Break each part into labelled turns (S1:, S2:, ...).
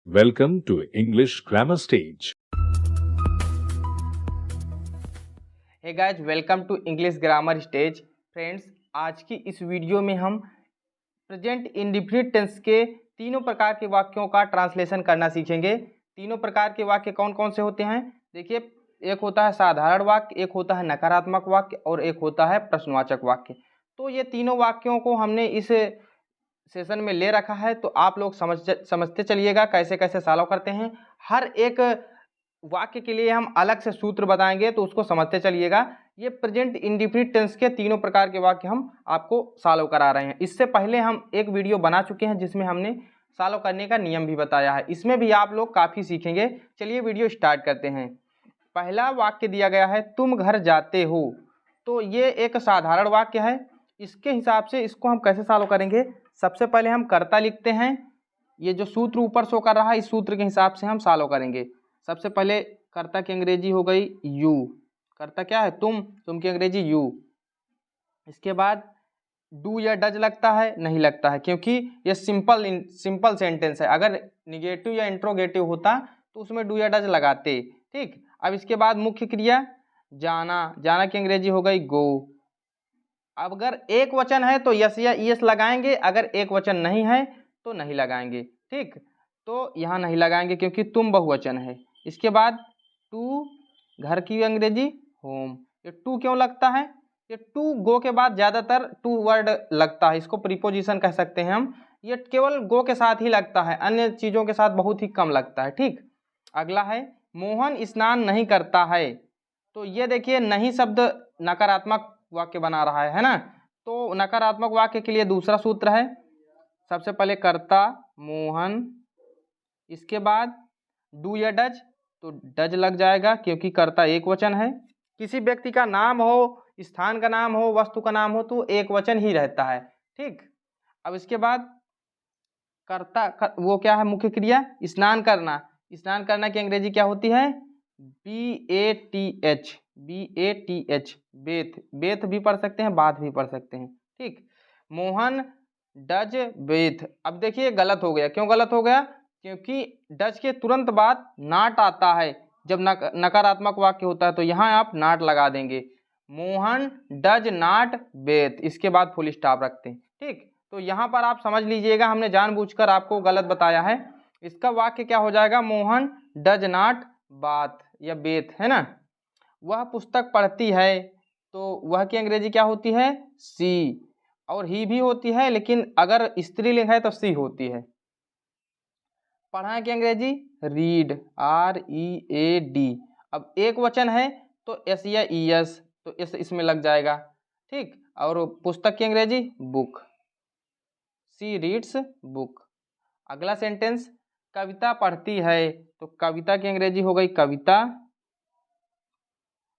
S1: Welcome to English Grammar Stage.
S2: Hey guys, welcome to English grammar stage. Friends, आज की इस video में हम प्रेजेंट इंडेफिनिट टेंस के तीनों प्रकार के वाक्यों का ट्रांसलेशन करना सीखेंगे। तीनों प्रकार के वाक्य कौन कौन से होते हैं? देखिए, एक होता है साधारण वाक्य, एक होता है नकारात्मक वाक्य और एक होता है प्रश्नवाचक वाक्य। तो ये तीनों वाक्यों को हमने इस सेशन में ले रखा है, तो आप लोग समझते चलिएगा कैसे कैसे सॉल्व करते हैं। हर एक वाक्य के लिए हम अलग से सूत्र बताएंगे, तो उसको समझते चलिएगा। ये प्रेजेंट इंडेफिनिट टेंस के तीनों प्रकार के वाक्य हम आपको सॉल्व करा रहे हैं। इससे पहले हम एक वीडियो बना चुके हैं जिसमें हमने सॉल्व करने का नियम भी बताया है। इसमें भी आप लोग काफ़ी सीखेंगे। चलिए वीडियो स्टार्ट करते हैं। पहला वाक्य दिया गया है, तुम घर जाते हो। तो ये एक साधारण वाक्य है। इसके हिसाब से इसको हम कैसे सॉल्व करेंगे? सबसे पहले हम कर्ता लिखते हैं। ये जो सूत्र ऊपर शो कर रहा है, इस सूत्र के हिसाब से हम सॉल्व करेंगे। सबसे पहले कर्ता की अंग्रेजी हो गई यू। कर्ता क्या है? तुम की अंग्रेजी यू। इसके बाद डू या डज लगता है? नहीं लगता है, क्योंकि ये सिंपल सेंटेंस है। अगर निगेटिव या इंट्रोगेटिव होता तो उसमें डू या डज लगाते। ठीक, अब इसके बाद मुख्य क्रिया जाना की अंग्रेजी हो गई गो। अब अगर एक वचन है तो यस या ईएस लगाएंगे, अगर एक वचन नहीं है तो नहीं लगाएंगे। ठीक, तो यहाँ नहीं लगाएंगे क्योंकि तुम बहुवचन है। इसके बाद टू, घर की अंग्रेजी होम। ये टू क्यों लगता है? ये टू गो के बाद ज़्यादातर टू वर्ड लगता है, इसको प्रीपोजिशन कह सकते हैं हम। ये केवल गो के साथ ही लगता है, अन्य चीज़ों के साथ बहुत ही कम लगता है। ठीक, अगला है मोहन स्नान नहीं करता है। तो ये देखिए, नहीं शब्द नकारात्मक वाक्य बना रहा है ना। तो नकारात्मक वाक्य के लिए दूसरा सूत्र है। सबसे पहले कर्ता मोहन, इसके बाद डू या डज, तो डज लग जाएगा क्योंकि कर्ता एक वचन है। किसी व्यक्ति का नाम हो, स्थान का नाम हो, वस्तु का नाम हो, तो एक वचन ही रहता है। ठीक, अब इसके बाद वो क्या है? मुख्य क्रिया स्नान करना। स्नान करना की अंग्रेजी क्या होती है? BATH। BATH, Beth. बेथ भी पढ़ सकते हैं, बाथ भी पढ़ सकते हैं। ठीक, मोहन डज बेथ। अब देखिए गलत हो गया। क्यों गलत हो गया? क्योंकि डज के तुरंत बाद नाट आता है। जब नकारात्मक वाक्य होता है तो यहाँ आप नाट लगा देंगे। मोहन डज नॉट बेथ, इसके बाद फुल स्टॉप रखते हैं। ठीक, तो यहाँ पर आप समझ लीजिएगा, हमने जानबूझकर आपको गलत बताया है। इसका वाक्य क्या हो जाएगा? मोहन डज नॉट बाथ या बेथ, है ना। वह पुस्तक पढ़ती है, तो वह की अंग्रेजी क्या होती है? सी। और ही भी होती है, लेकिन अगर स्त्रीलिंग है तो सी होती है। पढ़ना की अंग्रेजी रीड, READ। अब एक वचन है तो एस या ES, तो एस इसमें लग जाएगा। ठीक, और पुस्तक की अंग्रेजी बुक, सी रीड्स बुक। अगला सेंटेंस, कविता पढ़ती है, तो कविता की अंग्रेजी हो गई कविता,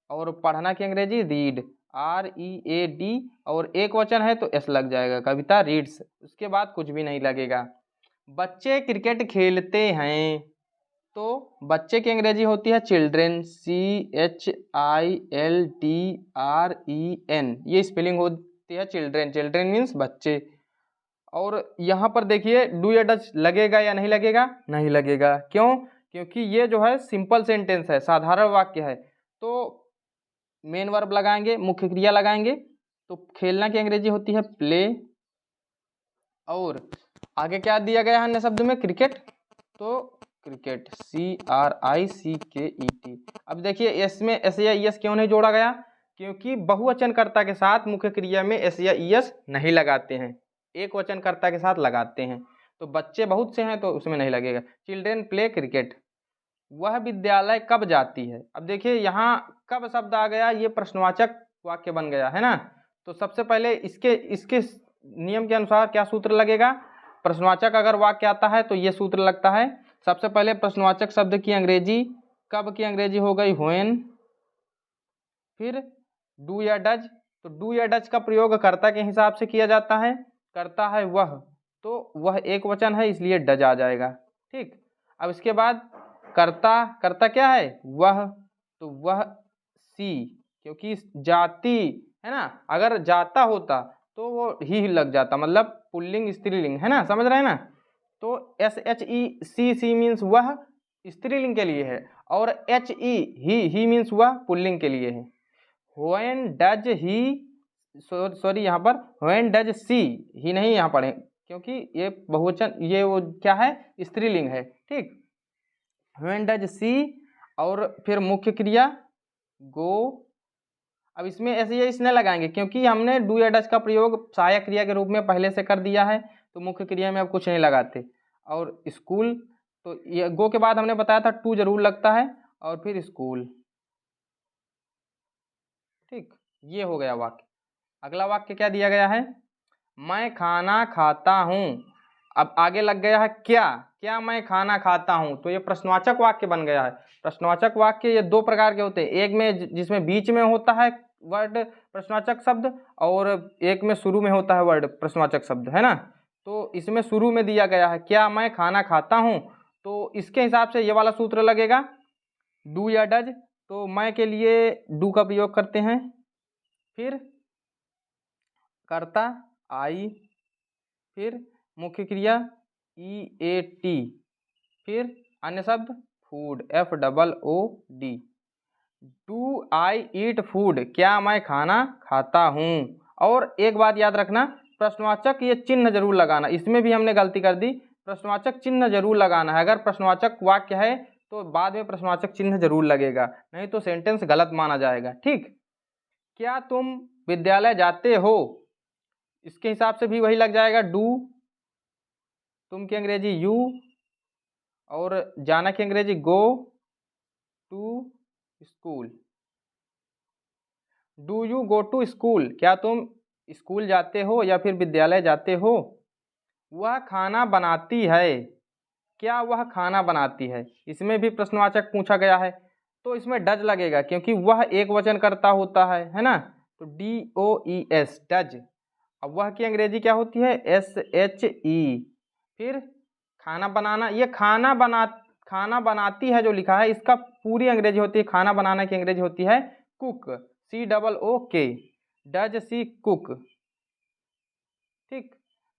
S2: और पढ़ना की अंग्रेजी रीड, READ, और एक वचन है तो एस लग जाएगा, कविता रीड्स। उसके बाद कुछ भी नहीं लगेगा। बच्चे क्रिकेट खेलते हैं, तो बच्चे की अंग्रेजी होती है चिल्ड्रेन, CHILDREN। ये स्पेलिंग होती है चिल्ड्रेन। चिल्ड्रेन मीन्स बच्चे। और यहाँ पर देखिए डू या डज लगेगा या नहीं लगेगा? नहीं लगेगा। क्यों? क्योंकि ये जो है सिंपल सेंटेंस है, साधारण वाक्य है। तो मेन वर्ब लगाएंगे, मुख्य क्रिया लगाएंगे। तो खेलना की अंग्रेजी होती है प्ले, और आगे क्या दिया गया है अन्य शब्द में? क्रिकेट, तो क्रिकेट, CRICKET। अब देखिए एस में एस या ES क्यों नहीं जोड़ा गया? क्योंकि बहुवचनकर्ता के साथ मुख्य क्रिया में एस या ES नहीं लगाते हैं, एक वचनकर्ता के साथ लगाते हैं। तो बच्चे बहुत से हैं तो उसमें नहीं लगेगा। Children play cricket. वह विद्यालय कब जाती है? अब देखिए यहाँ कब शब्द आ गया, ये प्रश्नवाचक वाक्य बन गया है ना। तो सबसे पहले इसके नियम के अनुसार क्या सूत्र लगेगा? प्रश्नवाचक अगर वाक्य आता है तो ये सूत्र लगता है। सबसे पहले प्रश्नवाचक शब्द की अंग्रेजी, कब की अंग्रेजी हो गई व्हेन। फिर डू या डज, तो डू या डज का प्रयोग कर्ता के हिसाब से किया जाता है। करता है वह, तो वह एक वचन है इसलिए डज आ जाएगा। ठीक, अब इसके बाद कर्ता क्या है? वह, तो वह सी, क्योंकि जाति है ना। अगर जाता होता तो वो ही लग जाता, मतलब पुल्लिंग स्त्रीलिंग है ना, समझ रहे हैं ना। तो SHE मीन्स वह स्त्रीलिंग के लिए है, और HE ही मीन्स वह पुल्लिंग के लिए है। व्हेन डज ही, सॉरी यहाँ पर व्हेन डज सी ही नहीं यहाँ पढ़े, क्योंकि ये बहुवचन, ये वो क्या है, स्त्रीलिंग है, ठीक। व्हेन डज सी, और फिर मुख्य क्रिया गो। अब इसमें ऐसे ये इसने लगाएंगे क्योंकि हमने डू या डज का प्रयोग सहायक क्रिया के रूप में पहले से कर दिया है, तो मुख्य क्रिया में अब कुछ नहीं लगाते। और स्कूल, तो ये गो के बाद हमने बताया था टू जरूर लगता है, और फिर स्कूल, ठीक। ये हो गया वाक्य। अगला वाक्य क्या दिया गया है, मैं खाना खाता हूँ। अब आगे लग गया है क्या, क्या मैं खाना खाता हूँ, तो ये प्रश्नवाचक वाक्य बन गया है। प्रश्नवाचक वाक्य ये दो प्रकार के होते हैं, एक में जिसमें बीच में होता है वर्ड प्रश्नवाचक शब्द, और एक में शुरू में होता है वर्ड प्रश्नवाचक शब्द, है ना। तो इसमें शुरू में दिया गया है क्या मैं खाना खाता हूँ, तो इसके हिसाब से ये वाला सूत्र लगेगा, डू या डज। तो मैं के लिए डू का प्रयोग करते हैं, फिर कर्ता आई, फिर मुख्य क्रिया EAT, फिर अन्य शब्द food FOOD। Do I eat food, क्या मैं खाना खाता हूँ। और एक बात याद रखना, प्रश्नवाचक ये चिन्ह जरूर लगाना, इसमें भी हमने गलती कर दी, प्रश्नवाचक चिन्ह जरूर लगाना है। अगर प्रश्नवाचक वाक्य है तो बाद में प्रश्नवाचक चिन्ह जरूर लगेगा, नहीं तो सेंटेंस गलत माना जाएगा, ठीक। क्या तुम विद्यालय जाते हो, इसके हिसाब से भी वही लग जाएगा डू, तुम की अंग्रेजी यू, और जाना की अंग्रेजी go to school. Do you go to school, क्या तुम स्कूल जाते हो या फिर विद्यालय जाते हो। वह खाना बनाती है, क्या वह खाना बनाती है, इसमें भी प्रश्नवाचक पूछा गया है, तो इसमें डज लगेगा क्योंकि वह एक वचन करता होता है ना। तो DOES डज। अब वह की अंग्रेजी क्या होती है, SHE। फिर खाना बनाना, ये खाना बनाती है जो लिखा है, इसका पूरी अंग्रेजी होती है, खाना बनाना की अंग्रेजी होती है cook, COOK। Does she cook, ठीक,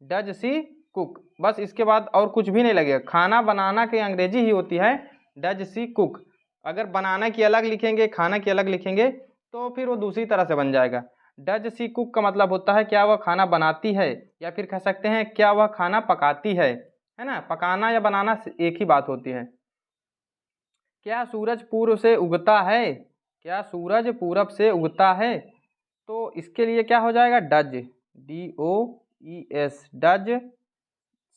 S2: डज सी कुक, बस इसके बाद और कुछ भी नहीं लगेगा। खाना बनाना की अंग्रेजी ही होती है डज सी कुक। अगर बनाना की अलग लिखेंगे, खाना की अलग लिखेंगे, तो फिर वो दूसरी तरह से बन जाएगा। डज सी कुक का मतलब होता है क्या वह खाना बनाती है, या फिर कह सकते हैं क्या वह खाना पकाती है ना। पकाना या बनाना एक ही बात होती है। क्या सूरज पूर्व से उगता है, क्या सूरज पूरब से उगता है, तो इसके लिए क्या हो जाएगा, does, DOES does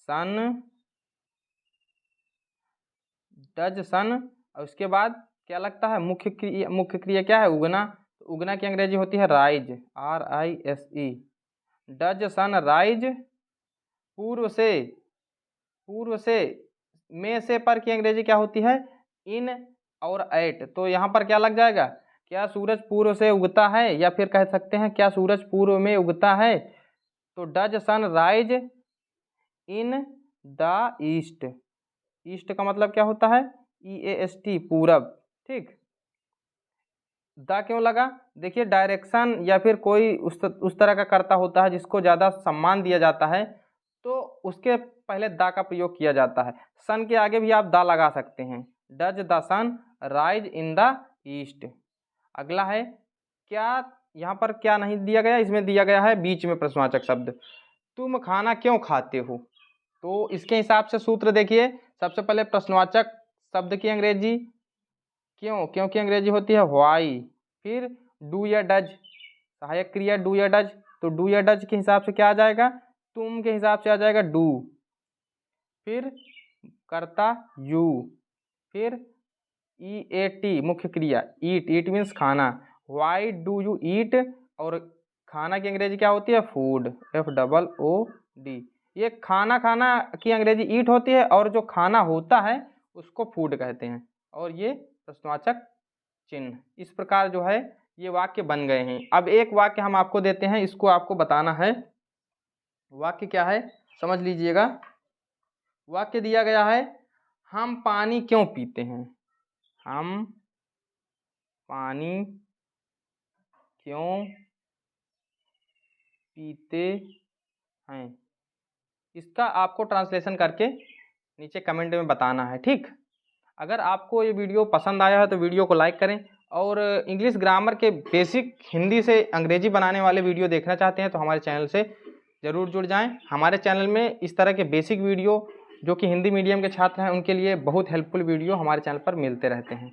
S2: sun, does sun. और उसके बाद क्या लगता है, मुख्य क्रिया क्या है, उगना। तो उगना की अंग्रेजी होती है rise, RISE। Does sun rise, पूर्व से में से पर की अंग्रेजी क्या होती है, इन और एट। तो यहाँ पर क्या लग जाएगा, क्या सूरज पूर्व से उगता है, या फिर कह सकते हैं क्या सूरज पूर्व में उगता है। तो does sun rise in the east, east का मतलब क्या होता है, EAST पूरब, ठीक। द क्यों लगा, देखिए डायरेक्शन या फिर कोई उस तरह का कर्ता होता है जिसको ज़्यादा सम्मान दिया जाता है, तो उसके पहले द का प्रयोग किया जाता है। सन के आगे भी आप द लगा सकते हैं, does the sun rise in the east. अगला है क्या, यहाँ पर क्या नहीं दिया गया, इसमें दिया गया है बीच में प्रश्नवाचक शब्द, तुम खाना क्यों खाते हो। तो इसके हिसाब से सूत्र देखिए, सबसे पहले प्रश्नवाचक शब्द की अंग्रेजी क्यों की अंग्रेजी होती है व्हाई। फिर डू या डज, सहायक क्रिया डू या डज, तो डू या डज के हिसाब से क्या आ जाएगा, तुम के हिसाब से आ जाएगा डू। फिर कर्ता यू, फिर EAT मुख्य क्रिया ईट मीन्स खाना, वाई डू यू ईट, और खाना की अंग्रेजी क्या होती है फूड, FOOD। ये खाना की अंग्रेजी ईट होती है, और जो खाना होता है उसको फूड कहते हैं, और ये प्रश्नवाचक चिन्ह। इस प्रकार जो है ये वाक्य बन गए हैं। अब एक वाक्य हम आपको देते हैं, इसको आपको बताना है। वाक्य क्या है समझ लीजिएगा। वाक्य दिया गया है, हम पानी क्यों पीते हैं, हम पानी क्यों पीते हैं। इसका आपको ट्रांसलेशन करके नीचे कमेंट में बताना है, ठीक। अगर आपको ये वीडियो पसंद आया है तो वीडियो को लाइक करें, और इंग्लिश ग्रामर के बेसिक हिंदी से अंग्रेजी बनाने वाले वीडियो देखना चाहते हैं तो हमारे चैनल से ज़रूर जुड़ जाएं। हमारे चैनल में इस तरह के बेसिक वीडियो जो कि हिंदी मीडियम के छात्र हैं उनके लिए बहुत हेल्पफुल वीडियो हमारे चैनल पर मिलते रहते हैं।